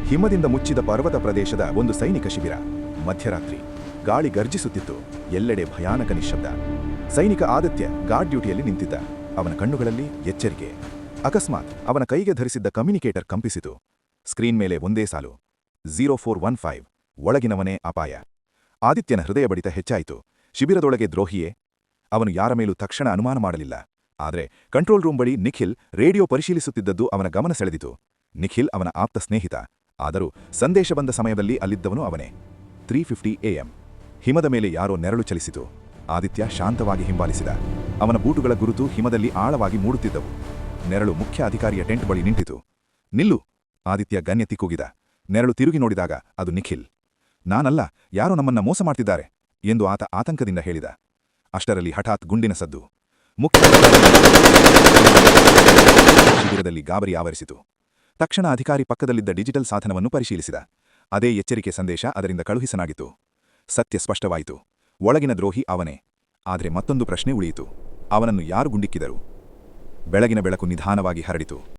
ಹಿಮದಿಂದ ಮುಚ್ಚಿದ ಪರ್ವತ ಪ್ರದೇಶದ ಒಂದು ಸೈನಿಕ ಶಿಬಿರ. ಮಧ್ಯರಾತ್ರಿ ಗಾಳಿ ಗರ್ಜಿಸುತ್ತಿತ್ತು. ಎಲ್ಲೆಡೆ ಭಯಾನಕ ನಿಶ್ಶಬ್ದ. ಸೈನಿಕ ಆದಿತ್ಯ ಗಾರ್ಡ್ ಡ್ಯೂಟಿಯಲ್ಲಿ ನಿಂತಿದ್ದ. ಅವನ ಕಣ್ಣುಗಳಲ್ಲಿ ಎಚ್ಚರಿಕೆ. ಅಕಸ್ಮಾತ್ ಅವನ ಕೈಗೆ ಧರಿಸಿದ್ದ ಕಮ್ಯುನಿಕೇಟರ್ ಕಂಪಿಸಿತು. ಸ್ಕ್ರೀನ್ ಮೇಲೆ ಒಂದೇ ಸಾಲು, 0415, ಒಳಗಿನವನೇ ಅಪಾಯ. ಆದಿತ್ಯನ ಹೃದಯ ಬಡಿತ ಹೆಚ್ಚಾಯಿತು. ಶಿಬಿರದೊಳಗೆ ದ್ರೋಹಿಯೇ? ಅವನು ಯಾರ ಮೇಲೂ ತಕ್ಷಣ ಅನುಮಾನ ಮಾಡಲಿಲ್ಲ. ಆದರೆ ಕಂಟ್ರೋಲ್ ರೂಮ್ ಬಳಿ ನಿಖಿಲ್ ರೇಡಿಯೋ ಪರಿಶೀಲಿಸುತ್ತಿದ್ದದ್ದು ಅವನ ಗಮನ ಸೆಳೆದಿತು. ನಿಖಿಲ್ ಅವನ ಆಪ್ತ ಸ್ನೇಹಿತ. ಆದರೂ ಸಂದೇಶ ಬಂದ ಸಮಯದಲ್ಲಿ ಅಲ್ಲಿದ್ದವನು ಅವನೇ. 3:50 AM. ಹಿಮದ ಮೇಲೆ ಯಾರೋ ನೆರಳು ಚಲಿಸಿತು. ಆದಿತ್ಯ ಶಾಂತವಾಗಿ ಹಿಂಬಾಲಿಸಿದ. ಅವನ ಬೂಟುಗಳ ಗುರುತು ಹಿಮದಲ್ಲಿ ಆಳವಾಗಿ ಮೂಡುತ್ತಿದ್ದವು. ನೆರಳು ಮುಖ್ಯ ಅಧಿಕಾರಿಯ ಟೆಂಟ್ ಬಳಿ ನಿಂತಿತು. ನಿಲ್ಲು! ಆದಿತ್ಯ ಗನ್ಯತಿ ಕೂಗಿದ. ನೆರಳು ತಿರುಗಿ ನೋಡಿದಾಗ ಅದು ನಿಖಿಲ್. ನಾನಲ್ಲ, ಯಾರೋ ನಮ್ಮನ್ನ ಮೋಸ ಮಾಡ್ತಿದ್ದಾರೆ ಎಂದು ಆತ ಆತಂಕದಿಂದ ಹೇಳಿದ. ಅಷ್ಟರಲ್ಲಿ ಹಠಾತ್ ಗುಂಡಿನ ಸದ್ದು. ಮುಖ್ಯ ಶಿಬಿರದಲ್ಲಿ ಗಾಬರಿ ಆವರಿಸಿತು. ತಕ್ಷಣ ಅಧಿಕಾರಿ ಪಕ್ಕದಲ್ಲಿದ್ದ ಡಿಜಿಟಲ್ ಸಾಧನವನ್ನು ಪರಿಶೀಲಿಸಿದ. ಅದೇ ಎಚ್ಚರಿಕೆ ಸಂದೇಶ ಅದರಿಂದ ಕಳುಹಿಸಲಾಗಿತ್ತು. ಸತ್ಯ ಸ್ಪಷ್ಟವಾಯಿತು. ಒಳಗಿನ ದ್ರೋಹಿ ಅವನೇ. ಆದರೆ ಮತ್ತೊಂದು ಪ್ರಶ್ನೆ ಉಳಿಯಿತು. ಅವನನ್ನು ಯಾರು ಗುಂಡಿಕ್ಕಿದರು? ಬೆಳಗಿನ ಬೆಳಕು ನಿಧಾನವಾಗಿ ಹರಡಿತು.